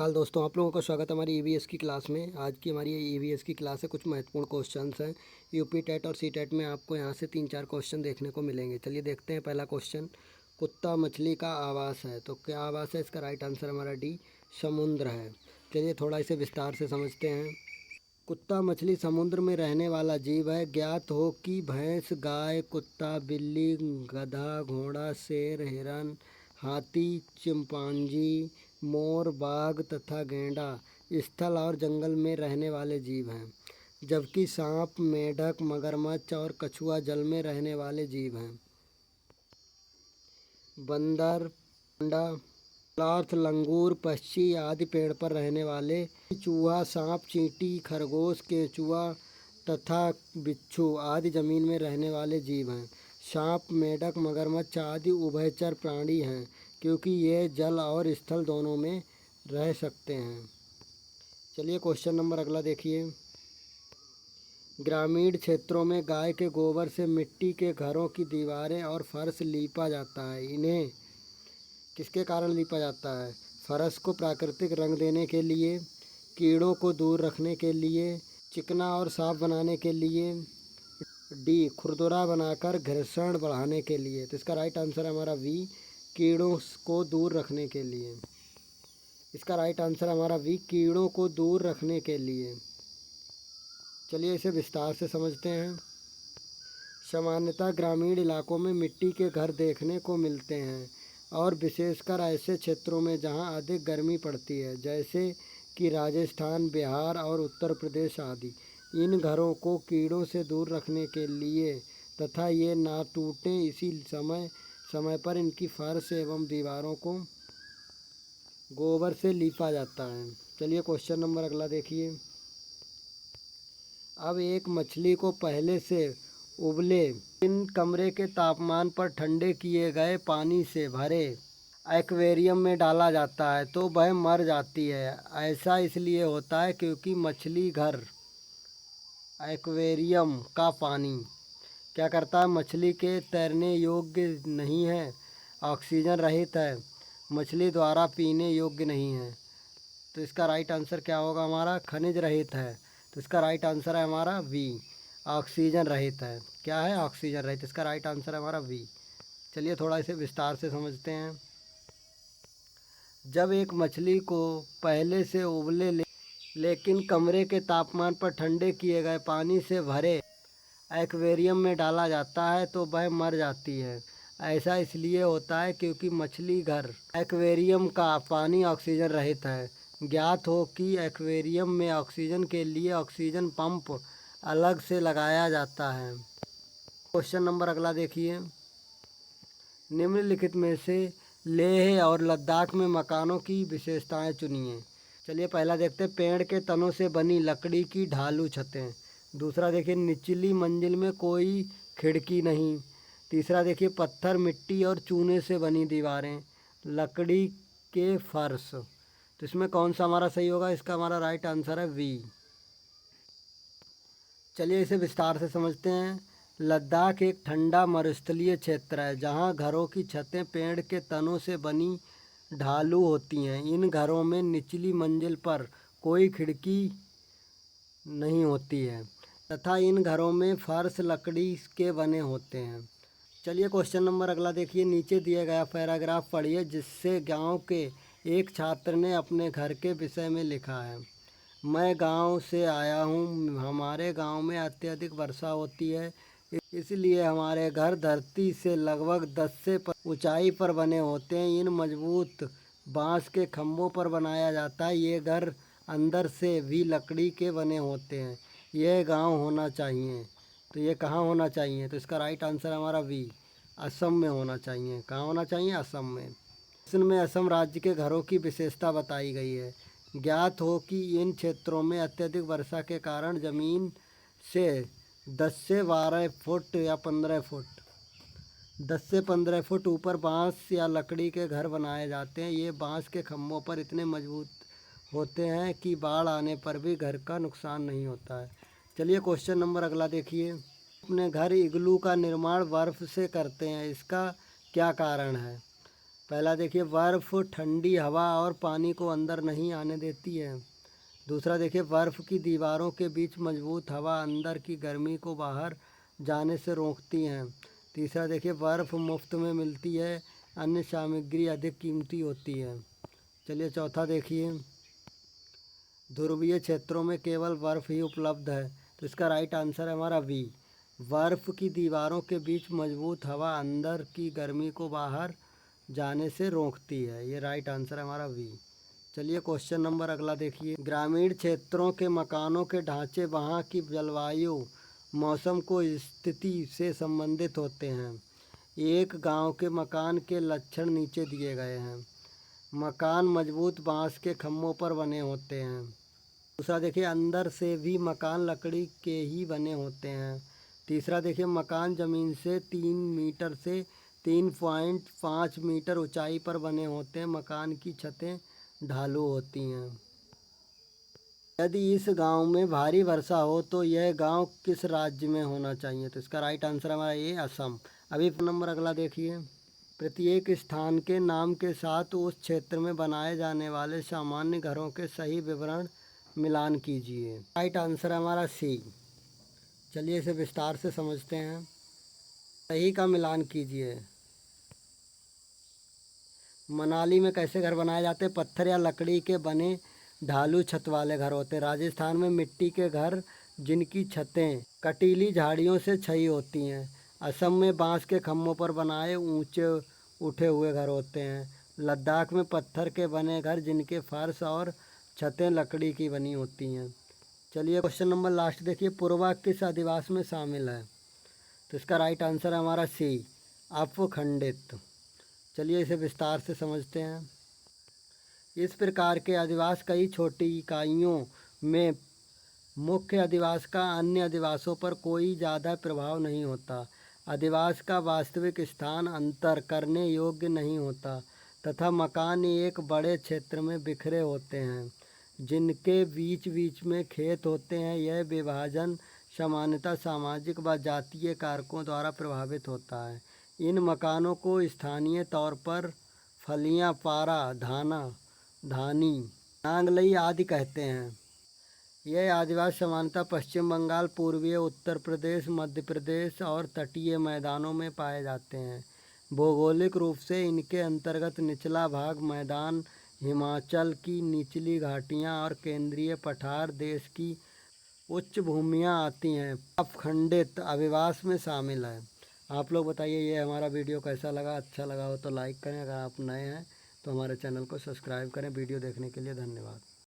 नमस्कार दोस्तों, आप लोगों का स्वागत है हमारी ईवीएस की क्लास में। आज की हमारी ये ईवीएस की क्लास है। कुछ महत्वपूर्ण क्वेश्चंस हैं। यूपी टेट और सी टेट में आपको यहाँ से 3-4 क्वेश्चन देखने को मिलेंगे। चलिए देखते हैं। पहला क्वेश्चन, कुत्ता मछली का आवास है, तो क्या आवास है? इसका राइट आंसर हमारा डी, समुद्र है। चलिए थोड़ा इसे विस्तार से समझते हैं। कुत्ता मछली समुद्र में रहने वाला जीव है। ज्ञात हो कि भैंस, गाय, कुत्ता, बिल्ली, गधा, घोड़ा, शेर, हिरन, हाथी, चिंपांजी, मोर, बाघ तथा गैंडा स्थल और जंगल में रहने वाले जीव हैं, जबकि सांप, मेंढक, मगरमच्छ और कछुआ जल में रहने वाले जीव हैं। बंदर, पांडा, लार्थ, लंगूर, पक्षी आदि पेड़ पर रहने वाले। चूहा, सांप, चींटी, खरगोश, केंचुआ तथा बिच्छू आदि जमीन में रहने वाले जीव हैं। सांप, मेंढक, मगरमच्छ आदि उभयचर प्राणी हैं, क्योंकि ये जल और स्थल दोनों में रह सकते हैं। चलिए क्वेश्चन नंबर अगला देखिए। ग्रामीण क्षेत्रों में गाय के गोबर से मिट्टी के घरों की दीवारें और फर्श लीपा जाता है। इन्हें किसके कारण लीपा जाता है? फर्श को प्राकृतिक रंग देने के लिए, कीड़ों को दूर रखने के लिए, चिकना और साफ बनाने के लिए, डी, खुरदुरा बनाकर घर्षण बढ़ाने के लिए। तो इसका राइट आंसर है हमारा वी, कीड़ों को दूर रखने के लिए। इसका राइट आंसर हमारा वी, कीड़ों को दूर रखने के लिए। चलिए इसे विस्तार से समझते हैं। सामान्यतः ग्रामीण इलाकों में मिट्टी के घर देखने को मिलते हैं, और विशेषकर ऐसे क्षेत्रों में जहां अधिक गर्मी पड़ती है, जैसे कि राजस्थान, बिहार और उत्तर प्रदेश आदि। इन घरों को कीड़ों से दूर रखने के लिए तथा ये ना टूटें, इसी समय समय पर इनकी फर्श एवं दीवारों को गोबर से लीपा जाता है। चलिए क्वेश्चन नंबर अगला देखिए। अब एक मछली को पहले से उबले इन कमरे के तापमान पर ठंडे किए गए पानी से भरे एक्वेरियम में डाला जाता है, तो वह मर जाती है। ऐसा इसलिए होता है क्योंकि मछली घर एक्वेरियम का पानी क्या करता है? मछली के तैरने योग्य नहीं है, ऑक्सीजन रहित है, मछली द्वारा पीने योग्य नहीं है। तो इसका राइट आंसर क्या होगा हमारा? खनिज रहित है। तो इसका राइट आंसर है हमारा वी, ऑक्सीजन रहित है। क्या है? ऑक्सीजन रहित। इसका राइट आंसर है हमारा वी। चलिए थोड़ा इसे विस्तार से समझते हैं। जब एक मछली को पहले से उबले लेकिन कमरे के तापमान पर ठंडे किए गए पानी से भरे एक्वेरियम में डाला जाता है, तो वह मर जाती है। ऐसा इसलिए होता है क्योंकि मछली घर एक्वेरियम का पानी ऑक्सीजन रहित है। ज्ञात हो कि एक्वेरियम में ऑक्सीजन के लिए ऑक्सीजन पंप अलग से लगाया जाता है। क्वेश्चन नंबर अगला देखिए। निम्नलिखित में से लेह और लद्दाख में मकानों की विशेषताएं चुनिए। चलिए पहला देखते हैं। पेड़ के तनों से बनी लकड़ी की ढालू छतें। दूसरा देखिए, निचली मंजिल में कोई खिड़की नहीं। तीसरा देखिए, पत्थर, मिट्टी और चूने से बनी दीवारें, लकड़ी के फर्श। तो इसमें कौन सा हमारा सही होगा? इसका हमारा राइट आंसर है वी। चलिए इसे विस्तार से समझते हैं। लद्दाख एक ठंडा मरुस्थलीय क्षेत्र है, जहाँ घरों की छतें पेड़ के तनों से बनी ढालू होती हैं। इन घरों में निचली मंजिल पर कोई खिड़की नहीं होती है तथा इन घरों में फर्श लकड़ी के बने होते हैं। चलिए क्वेश्चन नंबर अगला देखिए। नीचे दिया गया पैराग्राफ पढ़िए, जिससे गांव के एक छात्र ने अपने घर के विषय में लिखा है। मैं गांव से आया हूं। हमारे गांव में अत्यधिक वर्षा होती है, इसलिए हमारे घर धरती से लगभग 10 से ऊंचाई पर बने होते हैं। इन मजबूत बांस के खंभों पर बनाया जाता है। ये घर अंदर से भी लकड़ी के बने होते हैं। यह गांव होना चाहिए। तो ये कहाँ होना चाहिए? तो इसका राइट आंसर हमारा वी, असम में होना चाहिए। कहाँ होना चाहिए? असम में। प्रश्न में असम राज्य के घरों की विशेषता बताई गई है। ज्ञात हो कि इन क्षेत्रों में अत्यधिक वर्षा के कारण ज़मीन से 10 से 12 फुट या 15 फुट 10 से 15 फुट ऊपर बांस या लकड़ी के घर बनाए जाते हैं। ये बांस के खंभों पर इतने मजबूत होते हैं कि बाढ़ आने पर भी घर का नुकसान नहीं होता है। चलिए क्वेश्चन नंबर अगला देखिए। अपने घर इग्लू का निर्माण बर्फ़ से करते हैं, इसका क्या कारण है? पहला देखिए, बर्फ़ ठंडी हवा और पानी को अंदर नहीं आने देती है। दूसरा देखिए, बर्फ़ की दीवारों के बीच मजबूत हवा अंदर की गर्मी को बाहर जाने से रोकती हैं। तीसरा देखिए, बर्फ़ मुफ्त में मिलती है, अन्य सामग्री अधिक कीमती होती है। चलिए चौथा देखिए, ध्रुवीय क्षेत्रों में केवल बर्फ़ ही उपलब्ध है। तो इसका राइट आंसर है हमारा बी। बर्फ़ की दीवारों के बीच मजबूत हवा अंदर की गर्मी को बाहर जाने से रोकती है। ये राइट आंसर है हमारा बी। चलिए क्वेश्चन नंबर अगला देखिए, ग्रामीण क्षेत्रों के मकानों के ढांचे वहाँ की जलवायु मौसम को स्थिति से संबंधित होते हैं। एक गांव के मकान के लक्षण नीचे दिए गए हैं। मकान मजबूत बांस के खम्भों पर बने होते हैं। दूसरा देखिए, अंदर से भी मकान लकड़ी के ही बने होते हैं। तीसरा देखिए, मकान ज़मीन से 3 मीटर से 3.5 मीटर ऊंचाई पर बने होते हैं। मकान की छतें ढालू होती हैं। यदि इस गांव में भारी वर्षा हो तो यह गांव किस राज्य में होना चाहिए? तो इसका राइट आंसर हमारा ये असम। अभी नंबर अगला देखिए, प्रत्येक स्थान के नाम के साथ उस क्षेत्र में बनाए जाने वाले सामान्य घरों के सही विवरण मिलान कीजिए। राइट आंसर है हमारा सी। चलिए इसे विस्तार से समझते हैं। सही का मिलान कीजिए। मनाली में कैसे घर बनाए जाते हैं? पत्थर या लकड़ी के बने ढालू छत वाले घर होते हैं। राजस्थान में मिट्टी के घर जिनकी छतें कटीली झाड़ियों से छई होती हैं। असम में बांस के खम्भों पर बनाए ऊंचे उठे हुए घर होते हैं। लद्दाख में पत्थर के बने घर जिनके फर्श और छतें लकड़ी की बनी होती हैं। चलिए क्वेश्चन नंबर लास्ट देखिए, पूर्वा किस अधिवास में शामिल है? तो इसका राइट आंसर है हमारा सी, अपखंडित। चलिए इसे विस्तार से समझते हैं। इस प्रकार के अधिवास कई छोटी इकाइयों में मुख्य अधिवास का अन्य अधिवासों पर कोई ज़्यादा प्रभाव नहीं होता। अधिवास का वास्तविक स्थान अंतर करने योग्य नहीं होता तथा मकान एक बड़े क्षेत्र में बिखरे होते हैं जिनके बीच बीच में खेत होते हैं। यह विभाजन सामान्यतः सामाजिक व जातीय कारकों द्वारा प्रभावित होता है। इन मकानों को स्थानीय तौर पर फलियां, पारा, धाना, धानी, नांगलई आदि कहते हैं। यह आदिवासी सामान्यतः पश्चिम बंगाल, पूर्वीय उत्तर प्रदेश, मध्य प्रदेश और तटीय मैदानों में पाए जाते हैं। भौगोलिक रूप से इनके अंतर्गत निचला भाग मैदान, हिमाचल की निचली घाटियाँ और केंद्रीय पठार देश की उच्च भूमियाँ आती हैं। अपखंडित अधिवास में शामिल है। आप लोग बताइए ये हमारा वीडियो कैसा लगा? अच्छा लगा हो तो लाइक करें, अगर आप नए हैं तो हमारे चैनल को सब्सक्राइब करें। वीडियो देखने के लिए धन्यवाद।